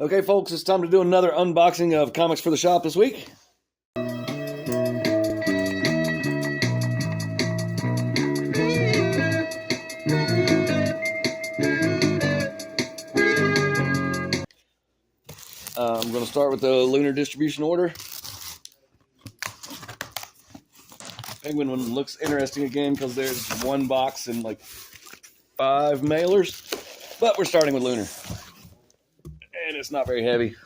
Okay, folks, it's time to do another unboxing of comics for the shop this week. I'm going to start with the Lunar distribution order. Penguin one looks interesting again because there's one box and like 5 mailers, but we're starting with Lunar. And it's not very heavy.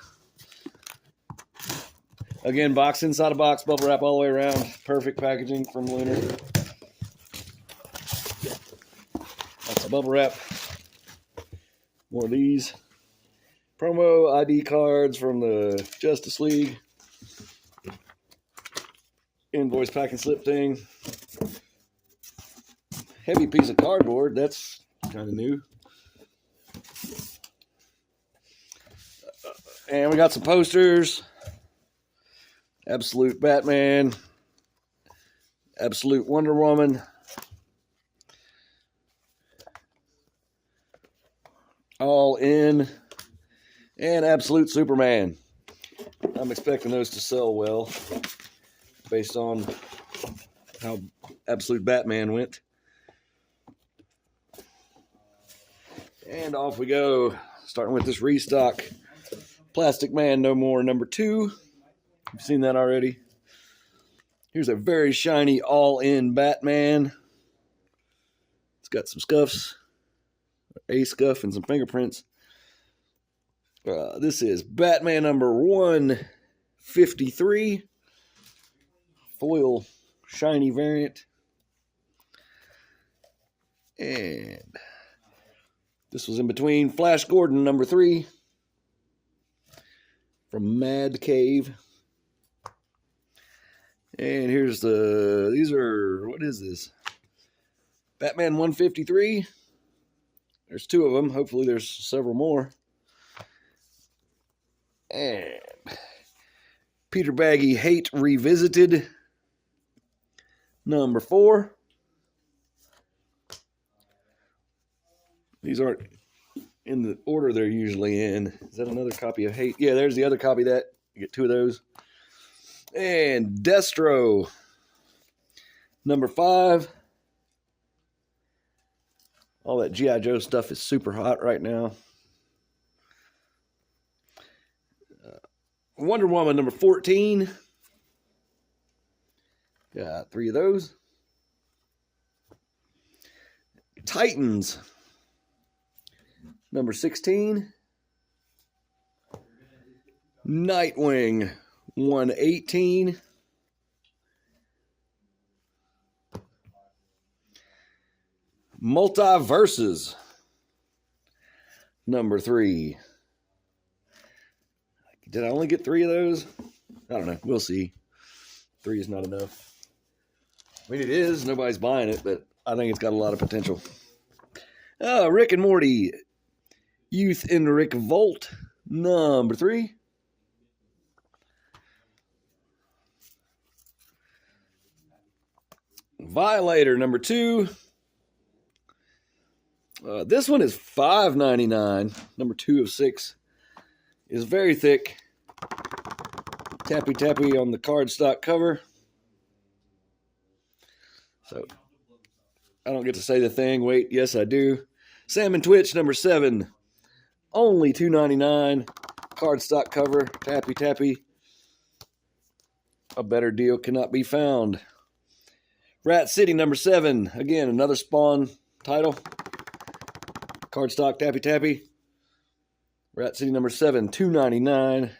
Again, box inside a box, bubble wrap all the way around. Perfect packaging from Lunar. That's a bubble wrap. More of these. Promo ID cards from the Justice League. Invoice pack and slip thing. Heavy piece of cardboard. That's kind of new. And we got some posters. Absolute Batman. Absolute Wonder Woman. All In. And Absolute Superman. I'm expecting those to sell well based on how Absolute Batman went. And off we go. Starting with this restock. Plastic Man No More #2. You've seen that already. Here's a very shiny all-in Batman. It's got some scuffs. A scuff and some fingerprints. This is Batman #153. Foil shiny variant. And this was in between Flash Gordon #3 from Mad Cave. And here's these are, what is this? Batman 153. There's 2 of them. Hopefully there's several more. And Peter Baggy Hate Revisited #4. These aren't in the order they're usually in. Is that another copy of Hate? Yeah, there's the other copy of that. You get 2 of those. And Destro #5. All that G.I. Joe stuff is super hot right now. Wonder Woman #14. Got 3 of those. Titans #16. Nightwing 118. Multiverses #3. Did I only get 3 of those? I don't know. We'll see. 3 is not enough. I mean, it is. Nobody's buying it, but I think it's got a lot of potential. Rick and Morty. Youth in Rick Volt #3. Violator #2. This one is $5.99. #2 of 6. Is very thick. Tappy tappy on the cardstock cover. So I don't get to say the thing. Wait, yes I do. Salmon Twitch #7. Only $2.99. Cardstock cover. Tappy tappy. A better deal cannot be found. Rat City #7. Again, another Spawn title. Cardstock tappy tappy. Rat City #7, $2.99.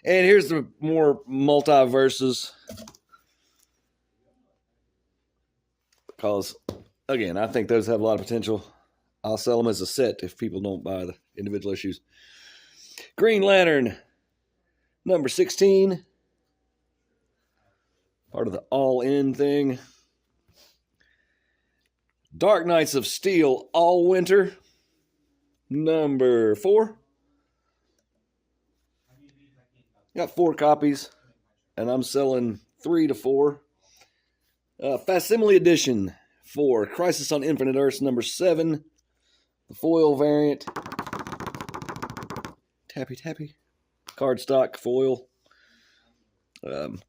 And here's the more multiverses. Because, again, I think those have a lot of potential. I'll sell them as a set if people don't buy the individual issues. Green Lantern #16. Part of the all-in thing. Dark Knights of Steel All Winter #4. Got 4 copies, and I'm selling 3 to 4. Facsimile edition for Crisis on Infinite Earths #7. The foil variant. Tappy tappy. Cardstock foil.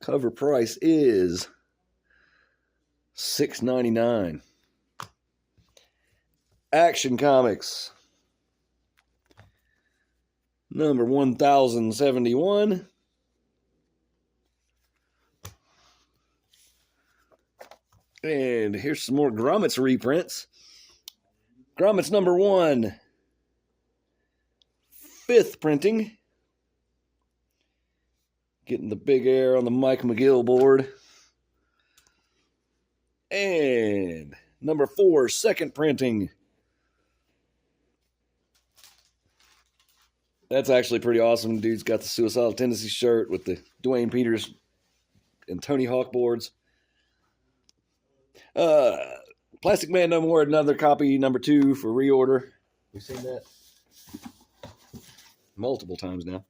Cover price is $6.99. Action Comics. Number 1071. And here's some more Grommets reprints. Grommets number 1. 5th printing. Getting the big air on the Mike McGill board. And number 4, 2nd printing. That's actually pretty awesome. Dude's got the Suicidal Tendencies shirt with the Dwayne Peters and Tony Hawk boards. Plastic Man No More, another copy, number 2 for reorder. We've seen that multiple times now.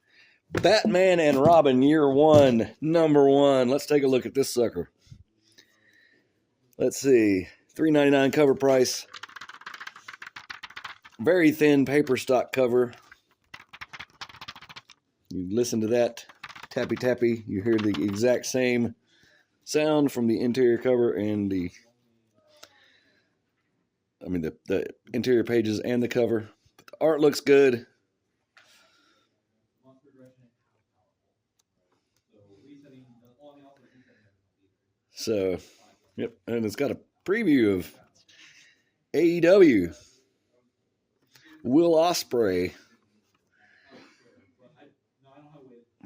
Batman and Robin, year 1, number 1. Let's take a look at this sucker. Let's see. $3.99 cover price. Very thin paper stock cover. You listen to that tappy tappy, you hear the exact same sound from the interior cover and the interior pages and the cover. But the art looks good. So, yep, and it's got a preview of AEW. Will Ospreay.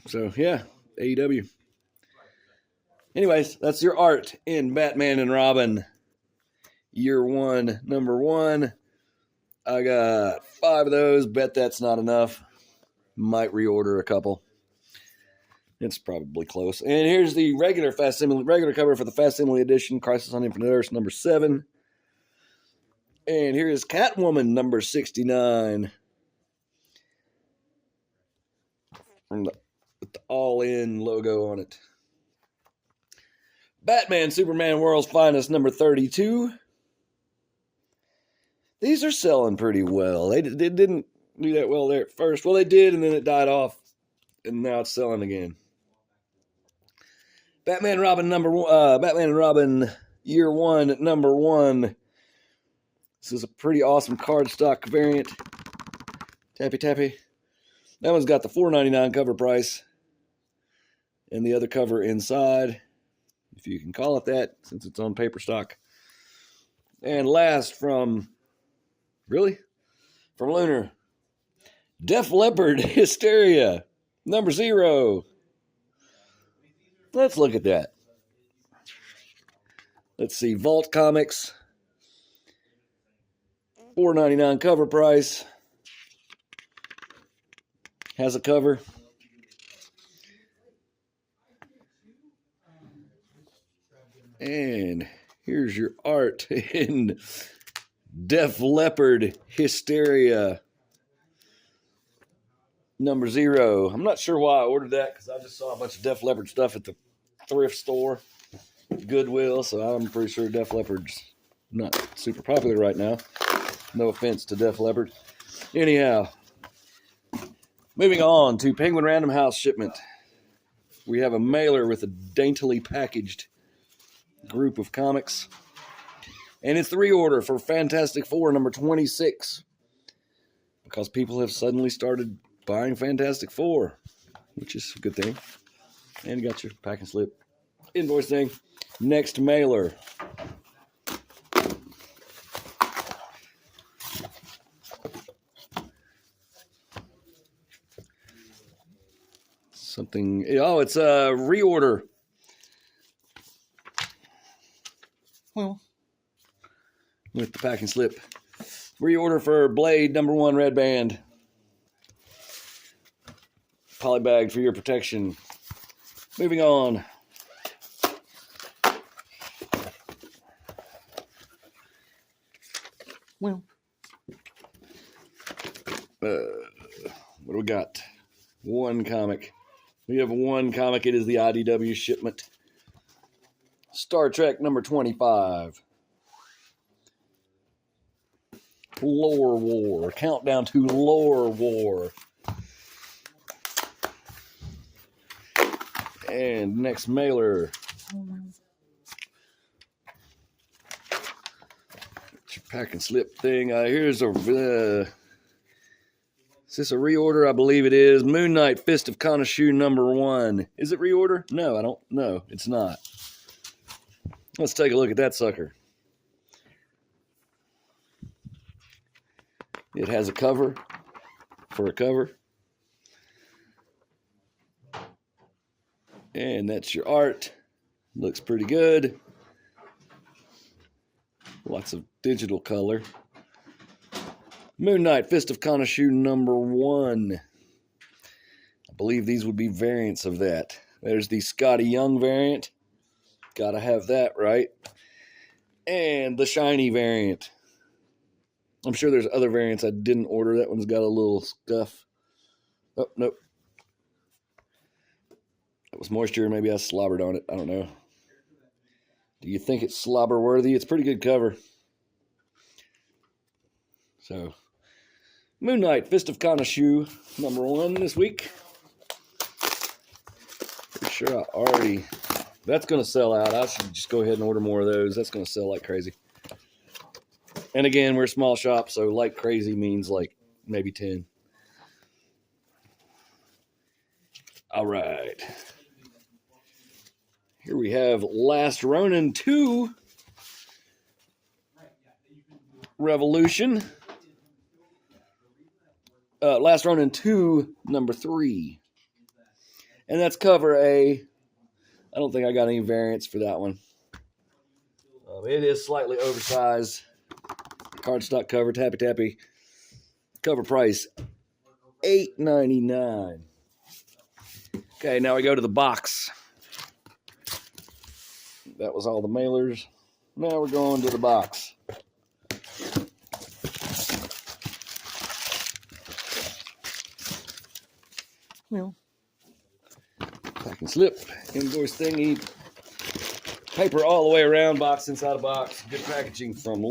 So, yeah, AEW. Anyways, that's your art in Batman and Robin, year 1, number 1. I got 5 of those. Bet that's not enough. Might reorder a couple. It's probably close. And here's the regular cover for the Facsimile edition, Crisis on Infinite Earths, number 7. And here is Catwoman, number 69. With the all-in logo on it. Batman, Superman, World's Finest, number 32. These are selling pretty well. They didn't do that well there at first. Well, they did, and then it died off, and now it's selling again. Batman and Robin, year 1, number 1. This is a pretty awesome cardstock variant. Tappy tappy. That one's got the $4.99 cover price, and the other cover inside, if you can call it that, since it's on paper stock. And last from Lunar, Def Leppard Hysteria, number 0. Let's look at that. Let's see, Vault Comics, $4.99 cover price. Has a cover. And here's your art in Def Leppard Hysteria, number 0. I'm not sure why I ordered that, because I just saw a bunch of Def Leppard stuff at the thrift store, Goodwill, so I'm pretty sure Def Leppard's not super popular right now. No offense to Def Leppard. Anyhow, moving on to Penguin Random House shipment. We have a mailer with a daintily packaged group of comics. And it's the reorder for Fantastic Four number 26. Because people have suddenly started buying Fantastic Four, which is a good thing. And you got your pack and slip invoice thing. Next mailer. It's a reorder. Well, with the pack and slip. Reorder for Blade number 1 red band. Polybag for your protection. Moving on. Well, what do we got? One comic. We have one comic. It is the IDW shipment. Star Trek number 25. Lore War. Countdown to Lore War. And next mailer. Get your pack and slip thing. Here's a. Is this a reorder? I believe it is. Moon Knight Fist of Kanashu #1. Is it reorder? No, I don't know. It's not. Let's take a look at that sucker. It has a cover for a cover. And that's your art. Looks pretty good. Lots of digital color. Moon Knight Fist of Kanashu #1. I believe these would be variants of that. There's the Scotty Young variant. Gotta have that, right? And the shiny variant. I'm sure there's other variants I didn't order. That one's got a little stuff. Oh, nope. It was moisture. Maybe I slobbered on it. I don't know. Do you think it's slobber worthy? It's a pretty good cover. So, Moon Knight Fist of Kanashu #1 this week. Pretty sure I already... That's going to sell out. I should just go ahead and order more of those. That's going to sell like crazy. And again, we're a small shop, so like crazy means like maybe 10. All right. Here we have Last Ronin 2 Revolution. Last Ronin 2 #3. And that's cover A. I don't think I got any variants for that one. It is slightly oversized. Cardstock cover, tappy tappy. Cover price $8.99. Okay, now we go to the box. That was all the mailers. Now we're going to the box. Well, pack and slip, invoice thingy, paper all the way around, box inside a box. Good packaging from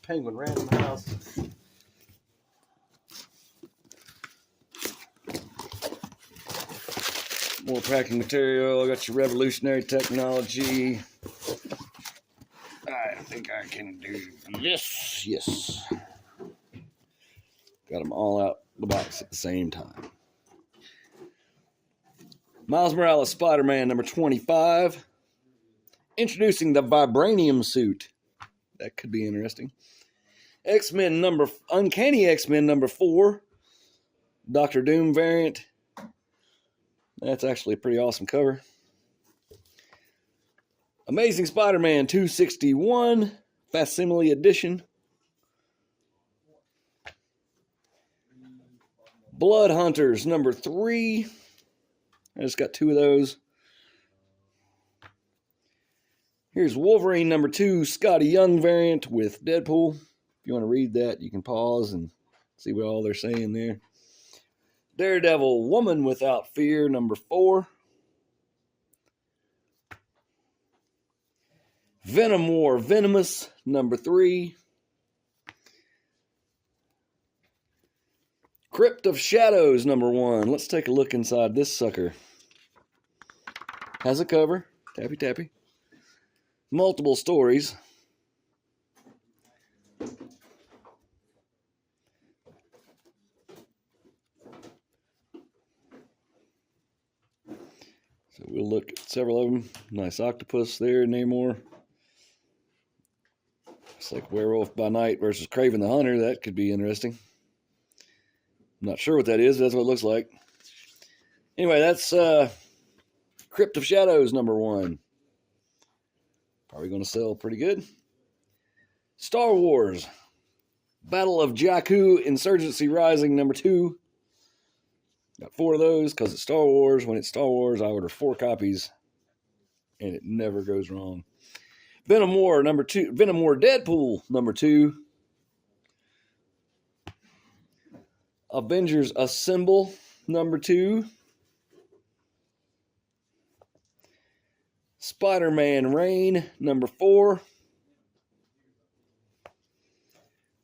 Penguin Random House. More packing material. I got your revolutionary technology. I think I can do this. Yes. Got them all out the box at the same time. Miles Morales Spider-Man #25. Introducing the Vibranium suit. That could be interesting. Uncanny X-Men #4. Doctor Doom variant. That's actually a pretty awesome cover. Amazing Spider-Man 261 Facsimile Edition. Blood Hunters #3. I just got 2 of those. Here's Wolverine #2 Scotty Young variant with Deadpool. If you want to read that, you can pause and see what all they're saying there. Daredevil Woman Without Fear #4. Venom War Venomous #3. Crypt of Shadows #1. Let's take a look inside this sucker. Has a cover. Tappy tappy. Multiple stories. So we'll look at several of them. Nice octopus there, Namor. It's like Werewolf by Night versus Kraven the Hunter. That could be interesting. I'm not sure what that is, but that's what it looks like. Anyway, that's Crypt of Shadows #1. Probably going to sell pretty good. Star Wars Battle of Jakku Insurgency Rising #2. Got 4 of those because it's Star Wars. When it's Star Wars, I order 4 copies, and it never goes wrong. Venom War #2. Venom War Deadpool #2. Avengers Assemble #2. Spider-Man Reign #4.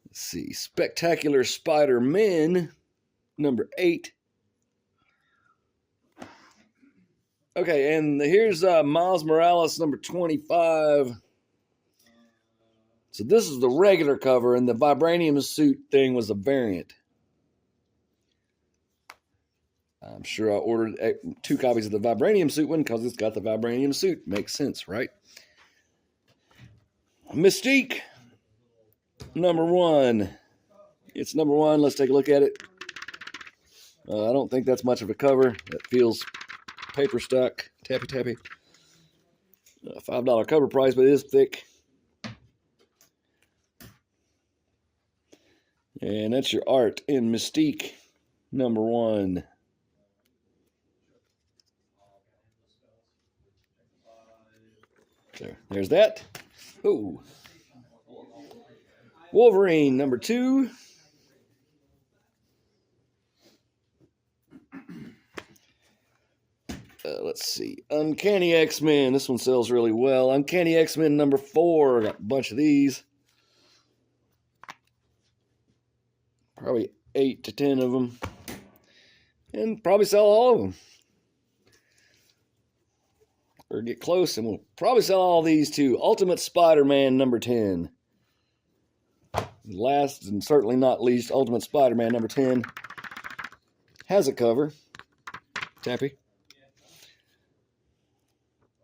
Let's see. Spectacular Spider-Man #8. Okay, and here's Miles Morales number 25. So this is the regular cover, and the vibranium suit thing was a variant. I'm sure I ordered 2 copies of the vibranium suit one because it's got the vibranium suit. Makes sense, right? Mystique number 1. It's number 1. Let's take a look at it. I don't think that's much of a cover. That feels paper stock, tappy. $5 cover price, but it is thick. And that's your art in Mystique number 1. So there's that. Ooh. Wolverine number 2. Let's see. Uncanny X-Men. This one sells really well. Uncanny X-Men number 4. Got a bunch of these. Probably 8 to 10 of them. And probably sell all of them. Or get close and we'll probably sell all these too. Ultimate Spider-Man number 10. Last and certainly not least, Ultimate Spider-Man number 10. Has a cover. Tappy.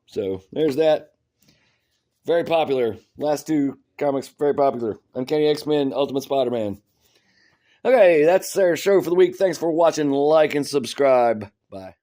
So there's that. Very popular. Last 2 comics, very popular. Uncanny X-Men, Ultimate Spider-Man. Okay, that's our show for the week. Thanks for watching. Like and subscribe. Bye.